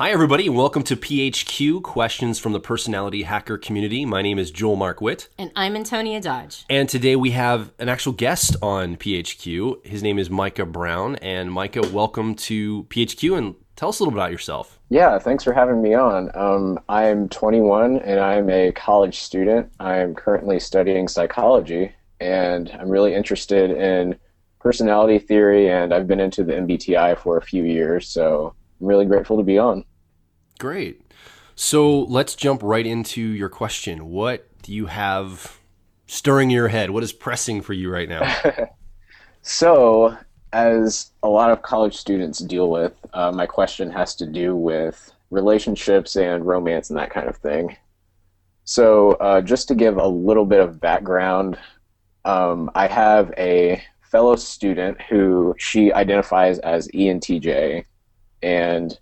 Hi, everybody, and welcome to PHQ, Questions from the Personality Hacker Community. My name is Joel Mark Witt. And I'm Antonia Dodge. And today we have an actual guest on PHQ. His name is Micah Brown. And Micah, welcome to PHQ, and tell us a little bit about yourself. Yeah, thanks for having me on. I'm 21 and I'm a college student. I'm currently studying psychology, and I'm really interested in personality theory, and I've been into the MBTI for a few years, so I'm really grateful to be on. Great. So let's jump right into your question. What do you have stirring your head? What is pressing for you right now? So, as a lot of college students deal with, my question has to do with relationships and romance and that kind of thing. So, just to give a little bit of background, I have a fellow student who she identifies as ENTJ, and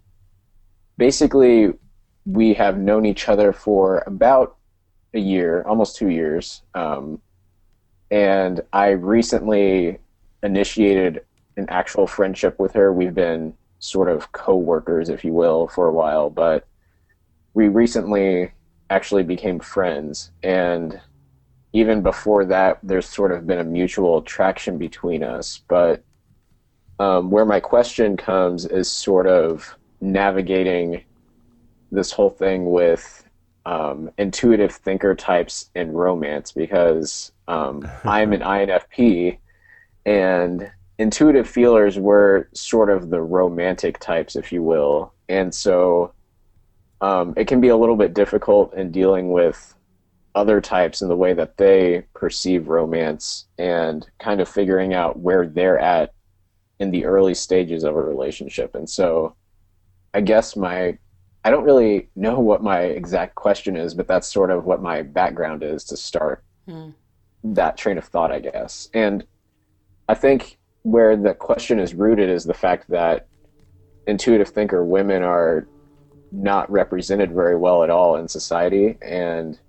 basically we have known each other for about a year, almost 2 years, and I recently initiated an actual friendship with her. We've been sort of co-workers, if you will, for a while, but we recently actually became friends, and even before that, there's sort of been a mutual attraction between us. But where my question comes is sort of navigating this whole thing with intuitive thinker types in romance, because I'm an INFP, and intuitive feelers were sort of the romantic types, if you will. And so it can be a little bit difficult in dealing with other types in the way that they perceive romance and kind of figuring out where they're at in the early stages of a relationship. And so I guess I don't really know what my exact question is, but that's sort of what my background is to start that train of thought, I guess. And I think where the question is rooted is the fact that intuitive thinker women are not represented very well at all in society. And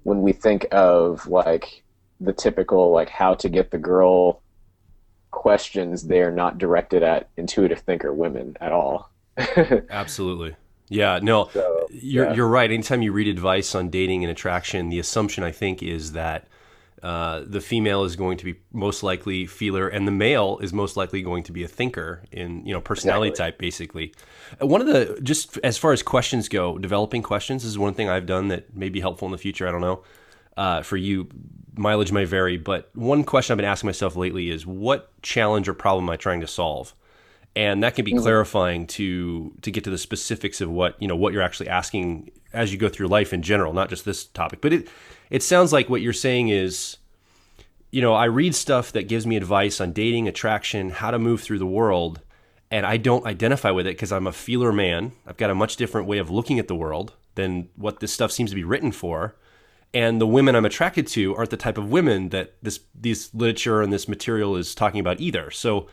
when we think of like the typical like how to get the girl questions, they're not directed at intuitive thinker women at all. Absolutely. Yeah, no, So, you're right. Anytime you read advice on dating and attraction, the assumption, I think, is that the female is going to be most likely feeler, and the male is most likely going to be a thinker in, personality Exactly. type, basically. One of the, just as far as questions go, developing questions is one thing I've done that may be helpful in the future. I don't know. For you, mileage may vary, but one question I've been asking myself lately is, what challenge or problem am I trying to solve? And that can be clarifying to get to the specifics of what you're actually asking as you go through life in general, not just this topic. But it sounds like what you're saying is, I read stuff that gives me advice on dating, attraction, how to move through the world, and I don't identify with it because I'm a feeler man. I've got a much different way of looking at the world than what this stuff seems to be written for. And the women I'm attracted to aren't the type of women that this literature and this material is talking about either. So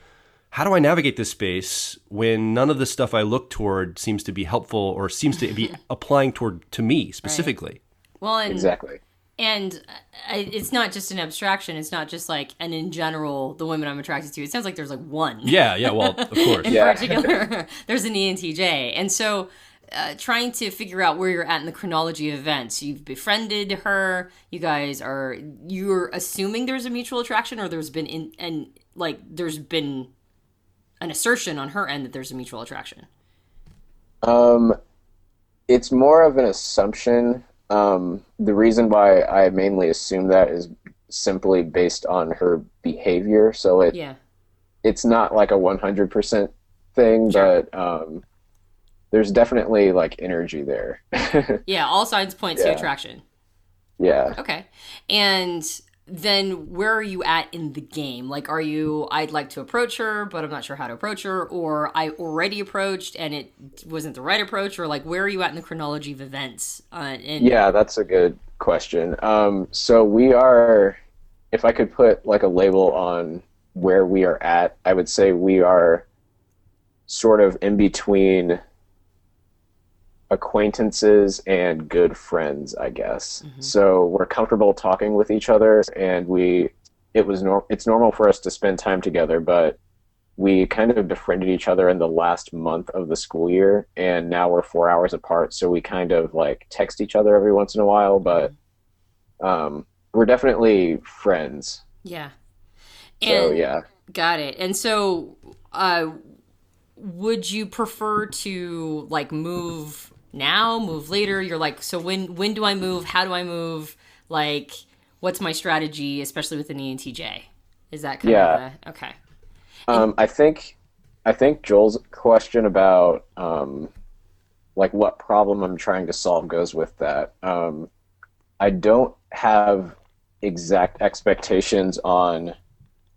how do I navigate this space when none of the stuff I look toward seems to be helpful or seems to be applying to me specifically? Right. Well, exactly. it's not just an abstraction. It's not just like, and in general, the women I'm attracted to. It sounds like there's like one. Yeah, well, of course. In particular, there's an ENTJ. And so trying to figure out where you're at in the chronology of events. You've befriended her. You're assuming there's a mutual attraction, or there's been there's been an assertion on her end that there's a mutual attraction. It's more of an assumption. The reason why I mainly assume that is simply based on her behavior. So it's not like a 100% thing, Sure. but there's definitely like energy there. Yeah, all signs point to Yeah. attraction. Yeah. Okay. And then where are you at in the game? Like, I'd like to approach her, but I'm not sure how to approach her, or I already approached and it wasn't the right approach, or like, where are you at in the chronology of events? Yeah, that's a good question. So we are, if I could put like a label on where we are at, I would say we are sort of in between acquaintances and good friends, I guess. So we're comfortable talking with each other, and it's normal for us to spend time together, but we kind of befriended each other in the last month of the school year, and now we're 4 hours apart, so we kind of like text each other every once in a while, but we're definitely friends. Yeah. So And yeah. got it. And so, would you prefer to like move now, move later? You're like, so when do I move? How do I move? Like, what's my strategy, especially with an ENTJ? Is that kind of Yeah. the okay? And I think Joel's question about like what problem I'm trying to solve goes with that. I don't have exact expectations on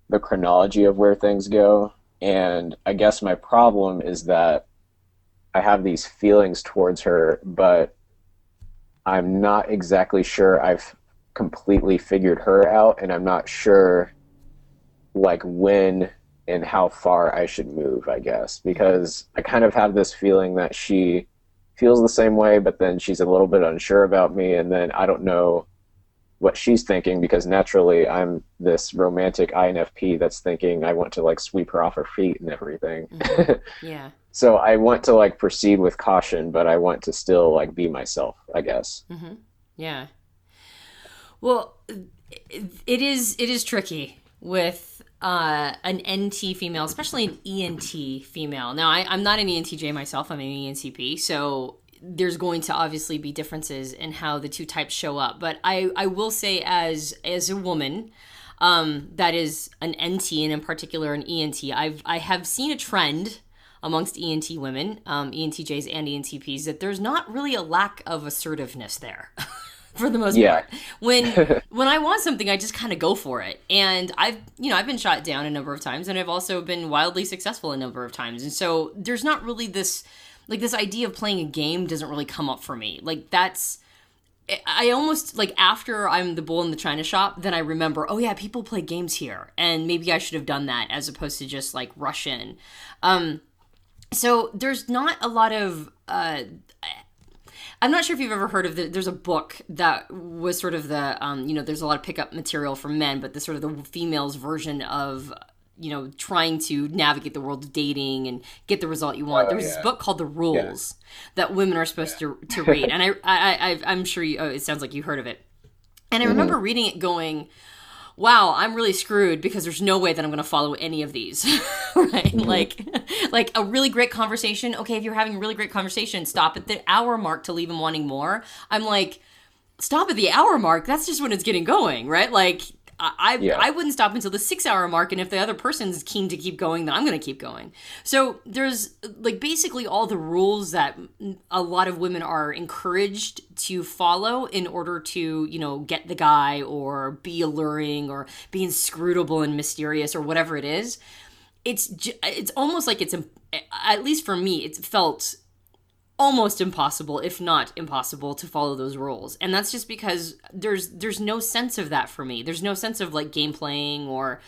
the chronology of where things go, and I guess my problem is that I have these feelings towards her, but I'm not exactly sure I've completely figured her out, and I'm not sure like when and how far I should move, I guess, because I kind of have this feeling that she feels the same way, but then she's a little bit unsure about me, and then I don't know what she's thinking because naturally I'm this romantic INFP that's thinking I want to like sweep her off her feet and everything. yeah. So I want to like proceed with caution, but I want to still like be myself, I guess. Yeah. Well, it is tricky with an NT female, especially an ENT female. Now, I'm not an ENTJ myself. I'm an ENTP, so there's going to obviously be differences in how the two types show up. But I will say, as a woman, that is an NT and in particular an ENT, I have seen a trend amongst ENT women, ENTJs and ENTPs, that there's not really a lack of assertiveness there. For the most Yeah. part, when I want something, I just kind of go for it. And I've been shot down a number of times, and I've also been wildly successful a number of times. And so there's not really this idea of playing a game doesn't really come up for me. Like that's, I almost like after I'm the bull in the china shop, then I remember, oh yeah, people play games here, and maybe I should have done that as opposed to just like rush in. So there's not a lot of. I'm not sure if you've ever heard of there's a book that was sort of the, there's a lot of pickup material for men, but the sort of the female's version of, trying to navigate the world of dating and get the result you want. Oh, There was this yeah. book called The Yeah. Rules that women are supposed to read. And I'm sure it sounds like you heard of it. And I remember reading it going, wow, I'm really screwed because there's no way that I'm going to follow any of these, right? Like a really great conversation. Okay, if you're having a really great conversation, stop at the hour mark to leave them wanting more. I'm like, stop at the hour mark. That's just when it's getting going, right? Like Yeah. I wouldn't stop until the 6 hour mark. And if the other person's keen to keep going, then I'm going to keep going. So there's like basically all the rules that a lot of women are encouraged to follow in order to, get the guy or be alluring or be inscrutable and mysterious or whatever it is. It's almost like at least for me, it's felt almost impossible, if not impossible, to follow those rules. And that's just because there's no sense of that for me. There's no sense of like game playing or,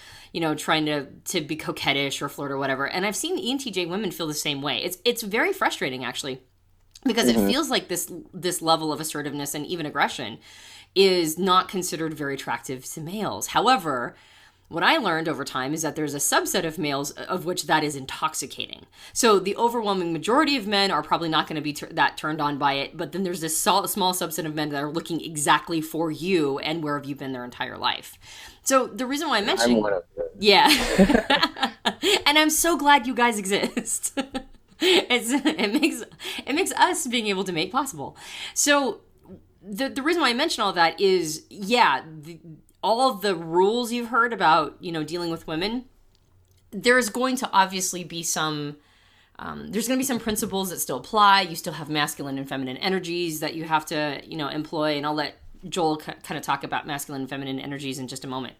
trying to be coquettish or flirt or whatever. And I've seen ENTJ women feel the same way. It's very frustrating actually, because it feels like this level of assertiveness and even aggression is not considered very attractive to males. However, what I learned over time is that there's a subset of males of which that is intoxicating. So the overwhelming majority of men are probably not going to be that turned on by it, but then there's this small subset of men that are looking exactly for you and where have you been their entire life. So the reason why I mentioned... I'm one of them. Yeah. And I'm so glad you guys exist. It makes us being able to make possible. So the reason why I mention all that is, yeah, all of the rules you've heard about, dealing with women, there's going to obviously be some principles that still apply. You still have masculine and feminine energies that you have to, employ. And I'll let Joel kind of talk about masculine and feminine energies in just a moment.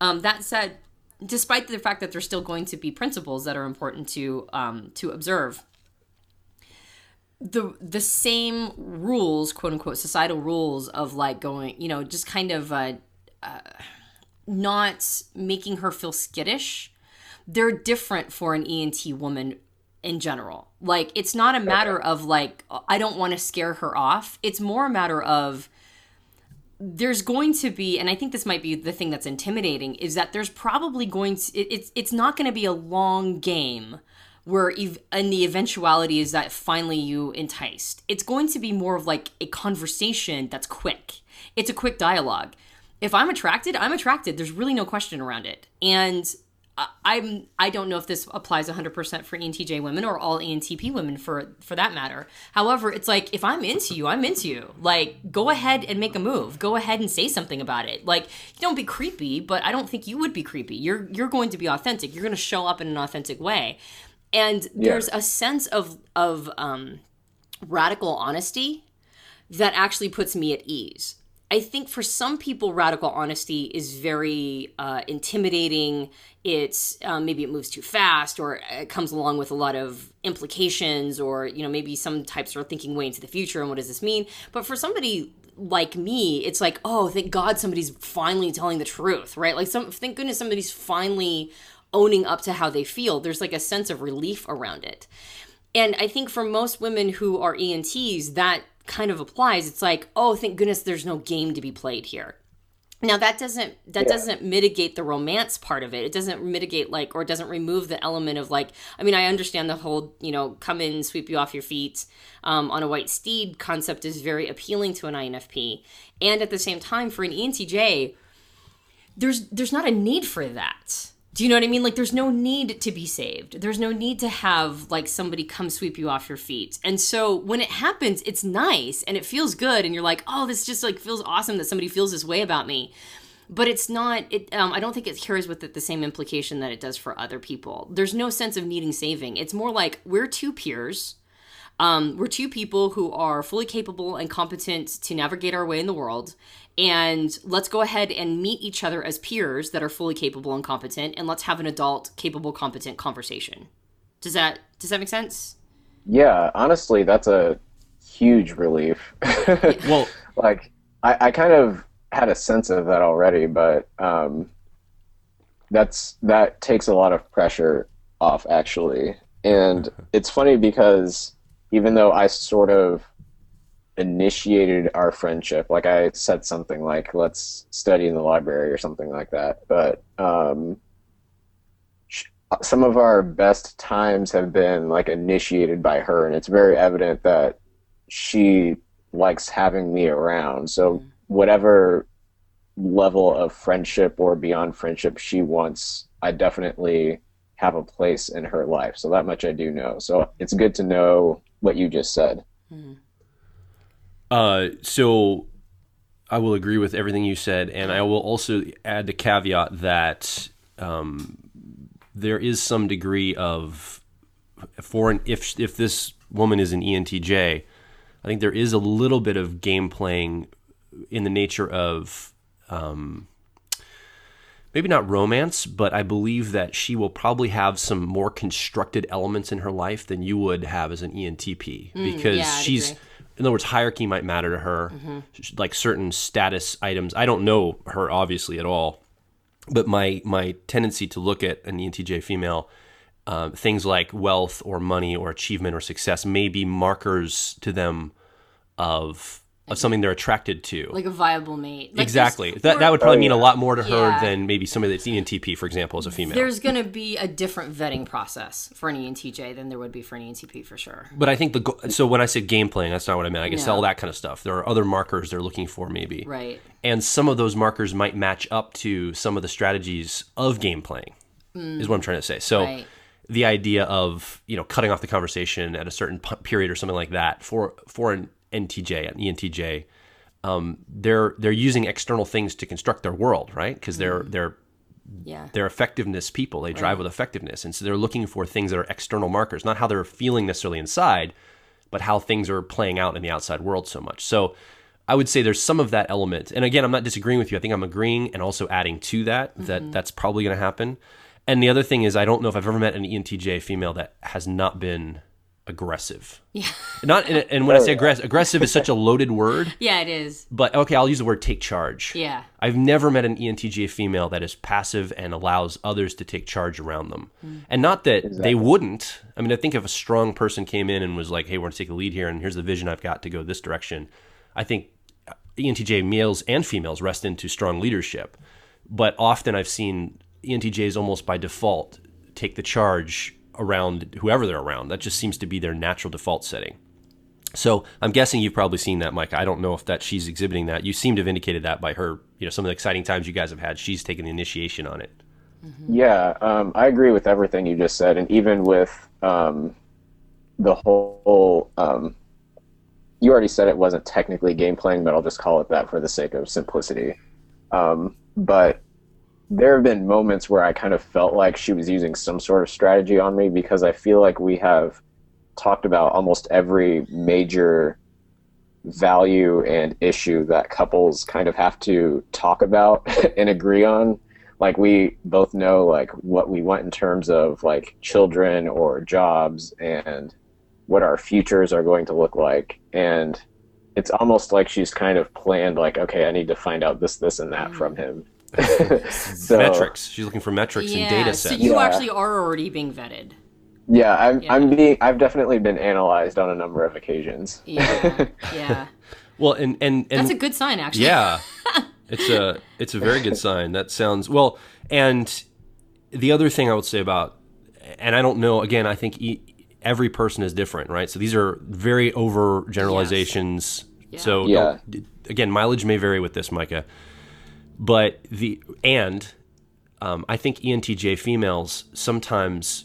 That said, despite the fact that there's still going to be principles that are important to observe, the same rules, quote unquote, societal rules of like going, just kind of not making her feel skittish, they're different for an ENT woman in general. Like, it's not a matter of like, I don't want to scare her off. It's more a matter of there's going to be, and I think this might be the thing that's intimidating, is that there's probably going to, it's not going to be a long game where in the eventuality is that finally you enticed. It's going to be more of like a conversation that's quick. It's a quick dialogue. If I'm attracted, I'm attracted. There's really no question around it. And I don't know if this applies 100% for ENTJ women or all ENTP women for that matter. However, it's like, if I'm into you, I'm into you. Like, go ahead and make a move. Go ahead and say something about it. Like, don't be creepy, but I don't think you would be creepy. You're going to be authentic. You're going to show up in an authentic way. And there's a sense of radical honesty that actually puts me at ease. I think for some people, radical honesty is very intimidating. It's maybe it moves too fast, or it comes along with a lot of implications, or maybe some types are thinking way into the future and what does this mean? But for somebody like me, it's like, oh, thank God somebody's finally telling the truth, right? Like, thank goodness somebody's finally owning up to how they feel. There's like a sense of relief around it. And I think for most women who are ENTs, that kind of applies. It's like, oh, thank goodness there's no game to be played here. Now that doesn't mitigate the romance part of it. It doesn't mitigate or it doesn't remove the element of I understand the whole, come in, sweep you off your feet on a white steed concept is very appealing to an INFP. And at the same time, for an ENTJ, there's not a need for that. Do you know what I mean? Like, there's no need to be saved. There's no need to have somebody come sweep you off your feet. And so when it happens, it's nice and it feels good. And you're like, oh, this just feels awesome that somebody feels this way about me. But it's not, I don't think it carries with it the same implication that it does for other people. There's no sense of needing saving. It's more like we're two peers. We're two people who are fully capable and competent to navigate our way in the world. And let's go ahead and meet each other as peers that are fully capable and competent, and let's have an adult, capable, competent conversation. Does that make sense? Yeah, honestly, that's a huge relief. Well, I kind of had a sense of that already, but that takes a lot of pressure off, actually. And it's funny because even though I sort of initiated our friendship, I said something like, let's study in the library or something like that, but some of our best times have been initiated by her, and it's very evident that she likes having me around. So whatever level of friendship or beyond friendship she wants, I definitely have a place in her life. So that much I do know. So it's good to know what you just said. So I will agree with everything you said, and I will also add the caveat that there is some degree of, if this woman is an ENTJ, I think there is a little bit of game playing in the nature of maybe not romance, but I believe that she will probably have some more constructed elements in her life than you would have as an ENTP, because she's, in other words, hierarchy might matter to her, like certain status items. I don't know her obviously at all, but my tendency to look at an ENTJ female, things like wealth or money or achievement or success may be markers to them of something they're attracted to. Like a viable mate. Exactly. That would probably mean a lot more to her than maybe somebody that's ENTP, for example, as a female. There's going to be a different vetting process for an ENTJ than there would be for an ENTP, for sure. But I think so when I said game playing, that's not what I meant. I guess all that kind of stuff. There are other markers they're looking for maybe. Right. And some of those markers might match up to some of the strategies of game playing, is what I'm trying to say. So the idea of, cutting off the conversation at a certain period or something like that for an ENTJ, they're using external things to construct their world, right? Because they're effectiveness people. They drive with effectiveness, and so they're looking for things that are external markers, not how they're feeling necessarily inside, but how things are playing out in the outside world so much. So I would say there's some of that element. And again, I'm not disagreeing with you. I think I'm agreeing and also adding to that that's probably going to happen. And the other thing is, I don't know if I've ever met an ENTJ female that has not been aggressive. Yeah. And when I say aggressive is such a loaded word. Yeah, it is. But okay, I'll use the word take charge. Yeah. I've never met an ENTJ female that is passive and allows others to take charge around them. And not that they wouldn't. I mean, I think if a strong person came in and was like, hey, we're going to take the lead here and here's the vision I've got to go this direction, I think ENTJ males and females rest into strong leadership, but often I've seen ENTJs almost by default take the charge around whoever they're around. That just seems to be their natural default setting. So I'm guessing you've probably seen that, Micah. I don't know if that she's exhibiting that. You seem to have indicated that by her, some of the exciting times you guys have had. She's taken the initiation on it. Mm-hmm. Yeah, I agree with everything you just said, and even with the whole. You already said it wasn't technically game playing, but I'll just call it that for the sake of simplicity. But there have been moments where I kind of felt like she was using some sort of strategy on me, because I feel like we have talked about almost every major value and issue that couples kind of have to talk about and agree on. Like, we both know like what we want in terms of like children or jobs and what our futures are going to look like. And it's almost like she's kind of planned like, okay, I need to find out this, and that from him. So, metrics. She's looking for metrics and data sets. So you actually are already being vetted. Yeah, I've definitely been analyzed on a number of occasions. Yeah. Well, and that's a good sign, actually. Yeah, it's a very good sign. That sounds well. And the other thing I would say about, and I don't know, again, I think every person is different, right? So these are very over generalizations. Yes. Yeah. So again, mileage may vary with this, Micah. But I think ENTJ females sometimes,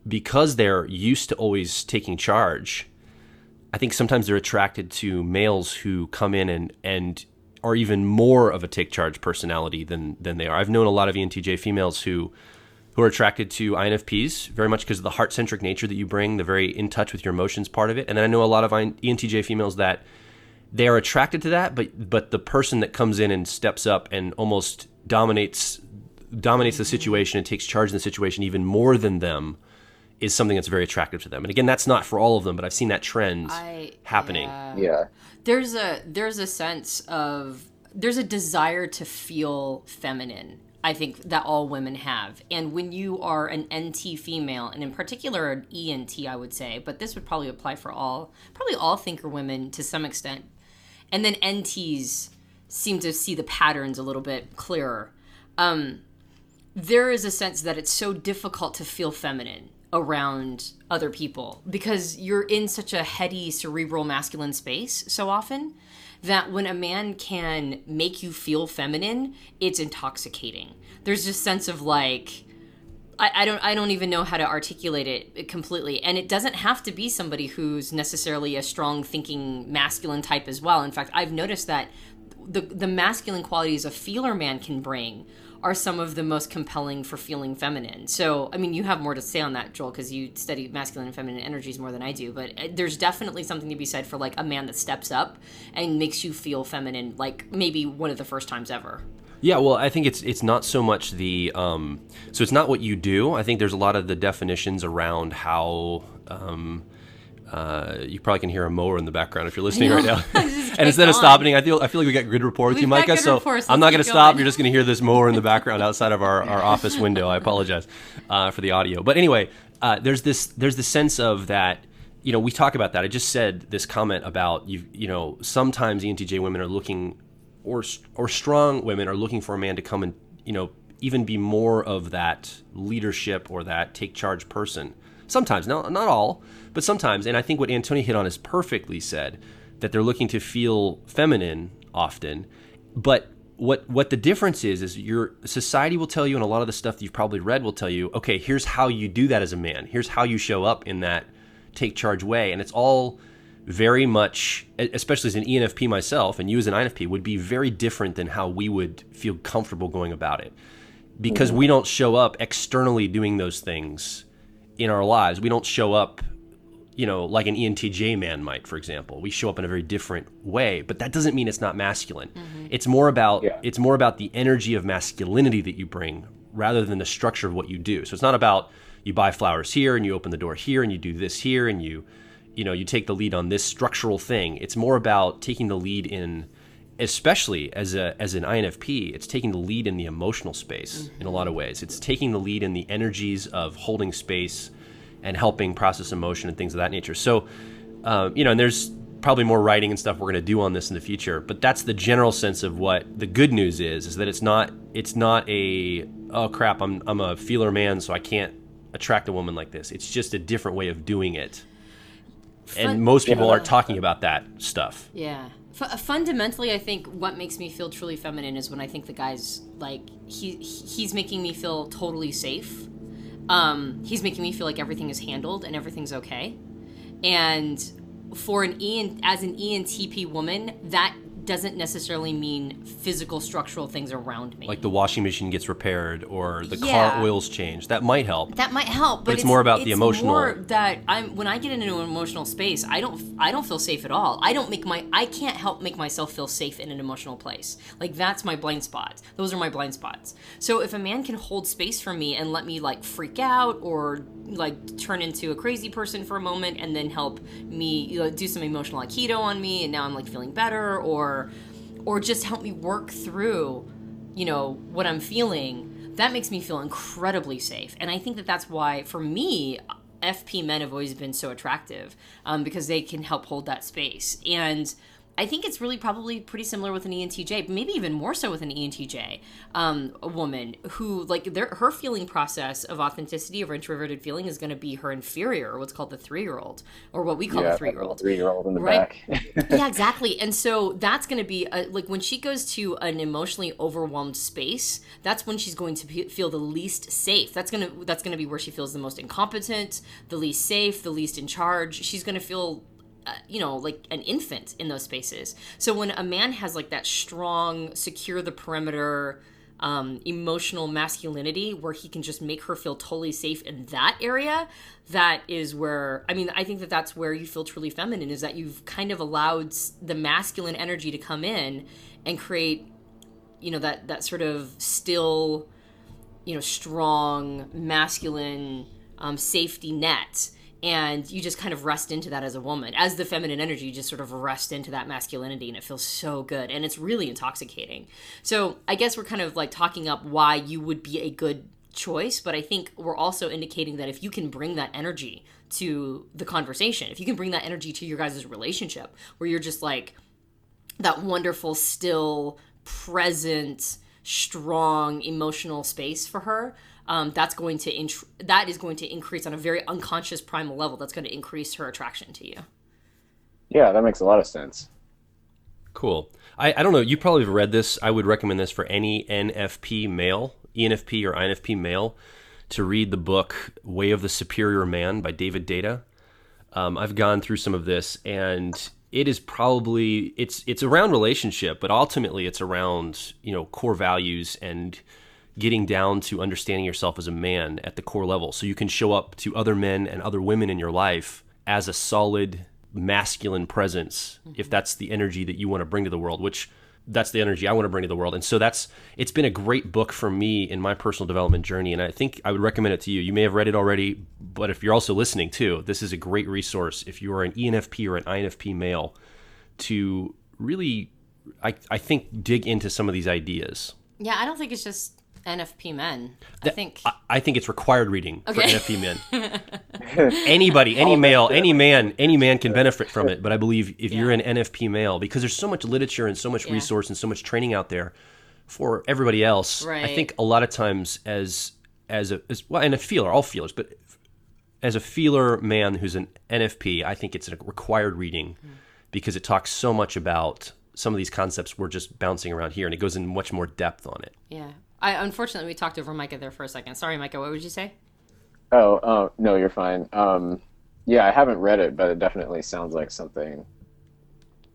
because they're used to always taking charge, I think sometimes they're attracted to males who come in and are even more of a take charge personality than they are. I've known a lot of ENTJ females who are attracted to INFPs very much because of the heart-centric nature that you bring, the very in touch with your emotions part of it. And then I know a lot of ENTJ females that they are attracted to that, but the person that comes in and steps up and almost dominates the situation and takes charge in the situation even more than them is something that's very attractive to them. And again, that's not for all of them, but I've seen that trend happening. Yeah. There's a sense of, there's a desire to feel feminine, I think, that all women have. And when you are an NT female, and in particular an ENT, I would say, but this would probably apply for all thinker women to some extent. And then NTs seem to see the patterns a little bit clearer. There is a sense that it's so difficult to feel feminine around other people because you're in such a heady, cerebral, masculine space so often that when a man can make you feel feminine, it's intoxicating. There's this sense of like, I don't even know how to articulate it completely. And it doesn't have to be somebody who's necessarily a strong thinking masculine type as well. In fact, I've noticed that the masculine qualities a feeler man can bring are some of the most compelling for feeling feminine. So, I mean, you have more to say on that, Joel, because you study masculine and feminine energies more than I do. But there's definitely something to be said for like a man that steps up and makes you feel feminine, like maybe one of the first times ever. Yeah, well, I think it's not so much the so it's not what you do. I think there's a lot of the definitions around how you probably can hear a mower in the background if you're listening right now. And instead of stopping, I feel like we got good rapport with you, Micah. So I'm not going to stop. You're just going to hear this mower in the background outside of our office window. I apologize for the audio. But anyway, there's this sense of that. We talk about that. I just said this comment about sometimes ENTJ women are looking, or strong women are looking for a man to come and even be more of that leadership or that take charge person. Sometimes, not all, but sometimes. And I think what Antonia hit on is perfectly said, that they're looking to feel feminine often. But what the difference is your society will tell you, and a lot of the stuff that you've probably read will tell you, okay, here's how you do that as a man. Here's how you show up in that take charge way. And it's all very much, especially as an ENFP myself, and you as an INFP, would be very different than how we would feel comfortable going about it. Because we don't show up externally doing those things in our lives. We don't show up, like an ENTJ man might, for example. We show up in a very different way, but that doesn't mean it's not masculine. Mm-hmm. It's more about the energy of masculinity that you bring rather than the structure of what you do. So it's not about you buy flowers here and you open the door here and you do this here and you take the lead on this structural thing. It's more about taking the lead in, especially as an INFP, it's taking the lead in the emotional space in a lot of ways. It's taking the lead in the energies of holding space and helping process emotion and things of that nature. So, and there's probably more writing and stuff we're going to do on this in the future, but that's the general sense of what the good news is that it's not a, oh crap, I'm a feeler man, so I can't attract a woman like this. It's just a different way of doing it. And most people aren't talking about that stuff. Yeah. Fundamentally, I think what makes me feel truly feminine is when I think the guy's like, he's making me feel totally safe. He's making me feel like everything is handled and everything's okay. And for as an ENTP woman, that doesn't necessarily mean physical structural things around me. Like the washing machine gets repaired or the car oil's changed. That might help. That might help, but it's more about the emotional. More that when I get into an emotional space, I don't feel safe at all. I can't help make myself feel safe in an emotional place. Like that's my blind spot. Those are my blind spots. So if a man can hold space for me and let me like freak out or like turn into a crazy person for a moment and then help me do some emotional aikido on me and now I'm like feeling better or just help me work through what I'm feeling, that makes me feel incredibly safe. And I think that that's why for me FP men have always been so attractive, because they can help hold that space. And I think it's really probably pretty similar with an ENTJ, maybe even more so with an ENTJ, a woman who, like, her feeling process of authenticity, of introverted feeling, is going to be her inferior, or what's called the 3-year-old, or what we call the 3-year-old. 3-year-old in the right? back. Yeah, exactly. And so that's going to be, like, when she goes to an emotionally overwhelmed space, that's when she's going to feel the least safe. That's going to be where she feels the most incompetent, the least safe, the least in charge. She's going to feel like an infant in those spaces. So when a man has like that strong, secure the perimeter, emotional masculinity where he can just make her feel totally safe in that area, that is where, I think that that's where you feel truly feminine, is that you've kind of allowed the masculine energy to come in and create, that sort of still, strong, masculine, safety net. And you just kind of rest into that as a woman. As the feminine energy, you just sort of rest into that masculinity, and it feels so good. And it's really intoxicating. So I guess we're kind of like talking up why you would be a good choice, but I think we're also indicating that if you can bring that energy to the conversation, if you can bring that energy to your guys' relationship, where you're just like that wonderful, still, present, strong, emotional space for her, that is going to increase on a very unconscious primal level. That's going to increase her attraction to you. Yeah, that makes a lot of sense. Cool. I don't know. You probably have read this. I would recommend this for any NFP male, ENFP or INFP male, to read the book Way of the Superior Man by David Data. I've gone through some of this, and it is probably it's around relationship, but ultimately it's around core values and getting down to understanding yourself as a man at the core level, so you can show up to other men and other women in your life as a solid masculine presence, if that's the energy that you want to bring to the world, which that's the energy I want to bring to the world. And so it's been a great book for me in my personal development journey, and I think I would recommend it to you. You may have read it already, but if you're also listening too, this is a great resource if you are an ENFP or an INFP male to really, I think, dig into some of these ideas. Yeah, I don't think it's just NFP men. I think it's required reading for NFP men. Anybody, any male, any man can benefit from it. But I believe if you're an NFP male, because there's so much literature and so much resource and so much training out there for everybody else. Right. I think a lot of times as a feeler, all feelers, but as a feeler man who's an NFP, I think it's a required reading because it talks so much about some of these concepts we're just bouncing around here, and it goes in much more depth on it. Yeah. Unfortunately, we talked over Micah there for a second. Sorry, Micah, what would you say? Oh, no, you're fine. Yeah, I haven't read it, but it definitely sounds like something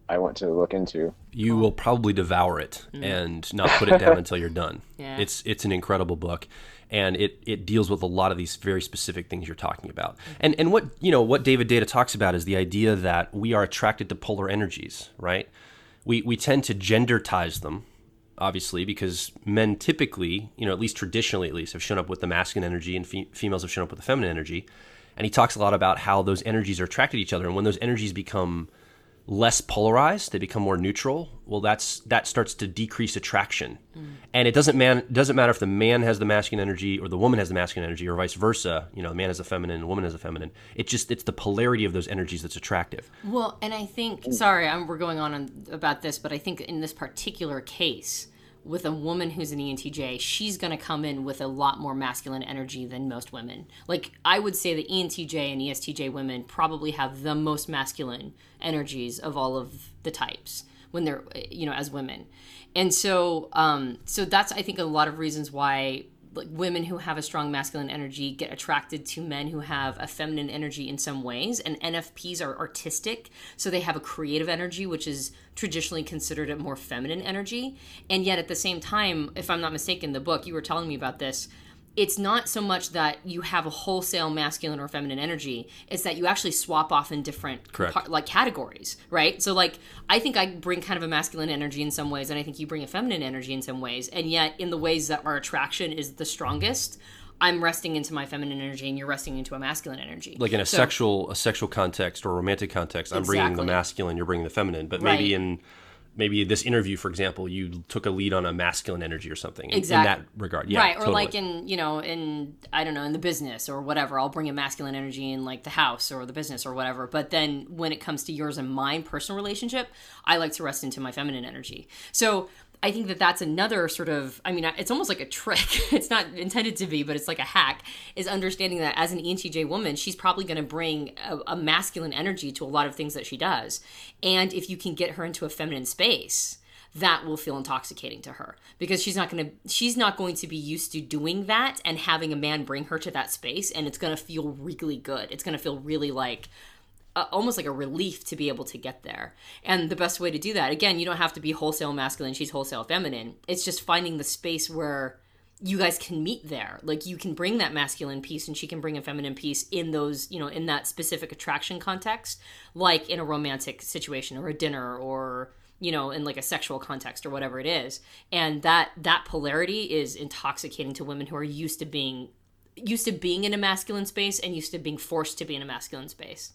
I want to look into. You will probably devour it and not put it down until you're done. Yeah. It's an incredible book, and it deals with a lot of these very specific things you're talking about. And what David Data talks about is the idea that we are attracted to polar energies, right? We tend to gendertize them, obviously, because men typically, at least traditionally have shown up with the masculine energy, and females have shown up with the feminine energy. And he talks a lot about how those energies are attracted to each other. And when those energies become less polarized, they become more neutral, well, that starts to decrease attraction. And it doesn't matter if the man has the masculine energy or the woman has the masculine energy, or vice versa. You know, the man has the feminine, the woman has the feminine. It's the polarity of those energies that's attractive. Well, and I think, sorry, we're going on about this, but I think in this particular case, with a woman who's an ENTJ, she's going to come in with a lot more masculine energy than most women. Like, I would say that ENTJ and ESTJ women probably have the most masculine energies of all of the types when they're, you know, as women. And so that's, I think, a lot of reasons why, like, women who have a strong masculine energy get attracted to men who have a feminine energy in some ways. And NFPs are artistic, so they have a creative energy, which is traditionally considered a more feminine energy. And yet at the same time, if I'm not mistaken, the book, you were telling me about this, it's not so much that you have a wholesale masculine or feminine energy. It's that you actually swap off in different like categories, right? So like, I think I bring kind of a masculine energy in some ways, and I think you bring a feminine energy in some ways. And yet in the ways that our attraction is the strongest, I'm resting into my feminine energy and you're resting into a masculine energy. Like in a sexual context or romantic context, I'm bringing the masculine, you're bringing the feminine. But maybe this interview, for example, you took a lead on a masculine energy or something in that regard. Yeah, right. Or totally. like in I don't know, in the business or whatever, I'll bring a masculine energy in like the house or the business or whatever. But then when it comes to yours and mine personal relationship, I like to rest into my feminine energy. So I think that that's another sort of, I mean, it's almost like a trick. It's not intended to be, but it's like a hack, is understanding that as an ENTJ woman, she's probably going to bring a masculine energy to a lot of things that she does. And if you can get her into a feminine space, that will feel intoxicating to her, because she's not going to be used to doing that and having a man bring her to that space. And it's going to feel really good. It's going to feel really like, almost like a relief to be able to get there. And the best way to do that, again, you don't have to be wholesale masculine, she's wholesale feminine. It's just finding the space where you guys can meet there. Like, you can bring that masculine piece and she can bring a feminine piece in those, you know, in that specific attraction context, like in a romantic situation or a dinner or, you know, in like a sexual context or whatever it is. And that polarity is intoxicating to women who are used to being in a masculine space and used to being forced to be in a masculine space.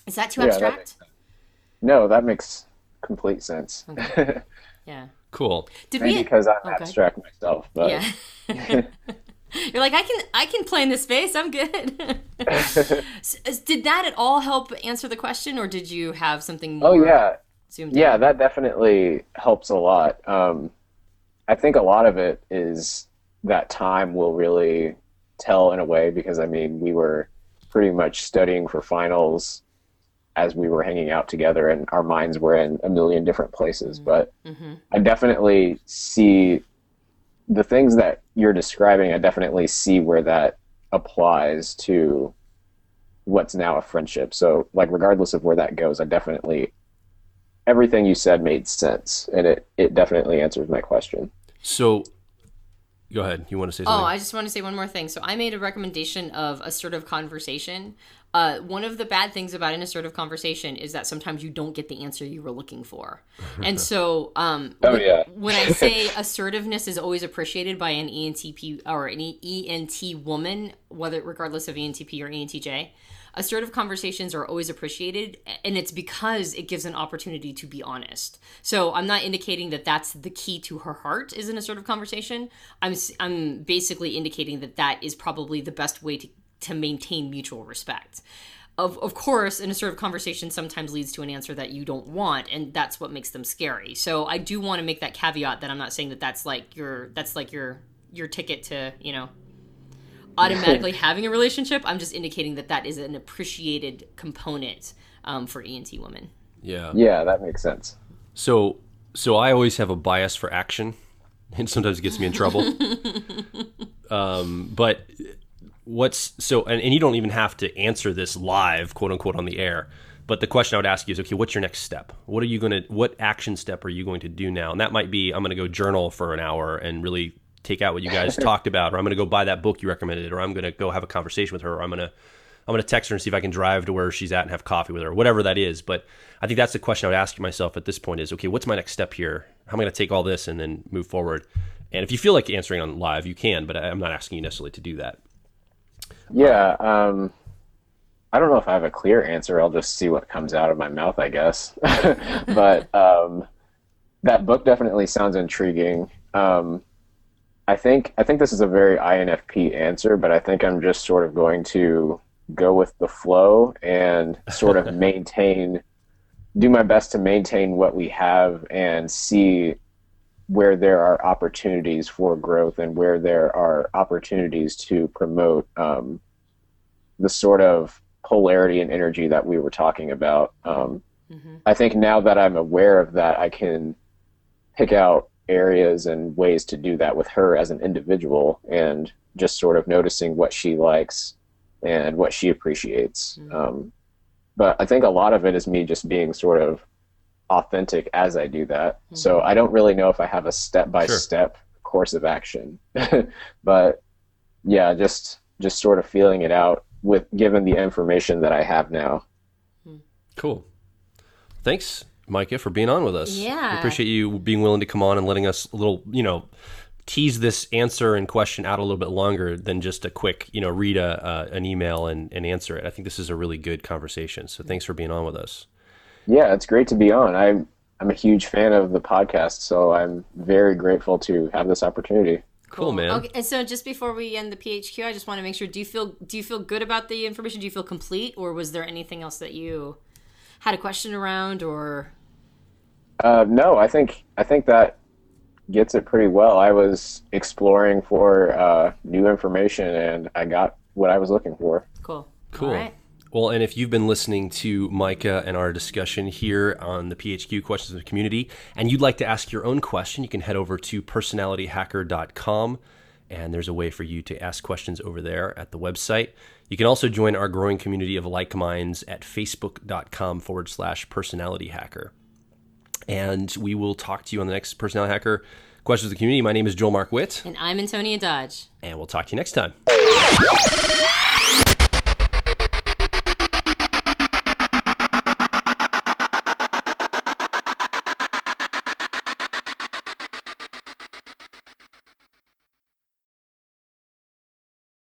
Is that too abstract? No, that makes complete sense. Okay. Yeah. Cool. Maybe because I'm abstract myself, but yeah. You're like, I can play in this space. I'm good. Did that at all help answer the question, or did you have something more? Oh yeah. Zoomed in? Yeah, that definitely helps a lot. I think a lot of it is that time will really tell in a way, because I mean, we were pretty much studying for finals as we were hanging out together, and our minds were in a million different places. But I definitely see the things that you're describing. I definitely see where that applies to what's now a friendship. So like, regardless of where that goes, everything you said made sense, and it definitely answers my question. So go ahead. You want to say something? Oh, I just want to say one more thing. So I made a recommendation of assertive conversation. One of the bad things about an assertive conversation is that sometimes you don't get the answer you were looking for. And so when I say assertiveness is always appreciated by an ENTP or an ENT woman, regardless of ENTP or ENTJ, assertive conversations are always appreciated, and it's because it gives an opportunity to be honest. So I'm not indicating that that's the key to her heart is an assertive conversation. I'm basically indicating that that is probably the best way to maintain mutual respect. Of course, an assertive conversation sometimes leads to an answer that you don't want, and that's what makes them scary. So I do want to make that caveat that I'm not saying that that's like your ticket to, you know, automatically having a relationship. I'm just indicating that that is an appreciated component for ENT women. Yeah. Yeah, that makes sense. So I always have a bias for action, and sometimes it gets me in trouble. But and you don't even have to answer this live, quote unquote, on the air. But the question I would ask you is, okay, what's your next step? What action step are you going to do now? And that might be, I'm going to go journal for an hour and really take out what you guys talked about, or I'm going to go buy that book you recommended, or I'm going to go have a conversation with her, or I'm going to text her and see if I can drive to where she's at and have coffee with her, whatever that is. But I think that's the question I would ask myself at this point is, okay, what's my next step here? How am I going to take all this and then move forward? And if you feel like answering on live, you can, but I'm not asking you necessarily to do that. Yeah. I don't know if I have a clear answer. I'll just see what comes out of my mouth, I guess. But that book definitely sounds intriguing. I think this is a very INFP answer, but I think I'm just sort of going to go with the flow and sort of do my best to maintain what we have and see where there are opportunities for growth and where there are opportunities to promote the sort of polarity and energy that we were talking about. I think now that I'm aware of that, I can pick out areas and ways to do that with her as an individual and just sort of noticing what she likes and what she appreciates. But I think a lot of it is me just being sort of authentic as I do that. So I don't really know if I have a step-by-step course of action. But yeah, just sort of feeling it out with given the information that I have now. Cool. Thanks, Micah, for being on with us. Yeah. We appreciate you being willing to come on and letting us a little, tease this answer and question out a little bit longer than just a quick, read an email and answer it. I think this is a really good conversation. So thanks for being on with us. Yeah, it's great to be on. I'm a huge fan of the podcast, so I'm very grateful to have this opportunity. Cool, man. Okay, and so just before we end the PHQ, I just want to make sure, do you feel good about the information? Do you feel complete, or was there anything else that you had a question around, or? No, I think that gets it pretty well. I was exploring for new information, and I got what I was looking for. Cool. All right. Well, and if you've been listening to Micah and our discussion here on the PHQ Questions of the Community, and you'd like to ask your own question, you can head over to personalityhacker.com, and there's a way for you to ask questions over there at the website. You can also join our growing community of like minds at facebook.com/personalityhacker. And we will talk to you on the next Personality Hacker Questions of the Community. My name is Joel Mark Witt. And I'm Antonia Dodge. And we'll talk to you next time.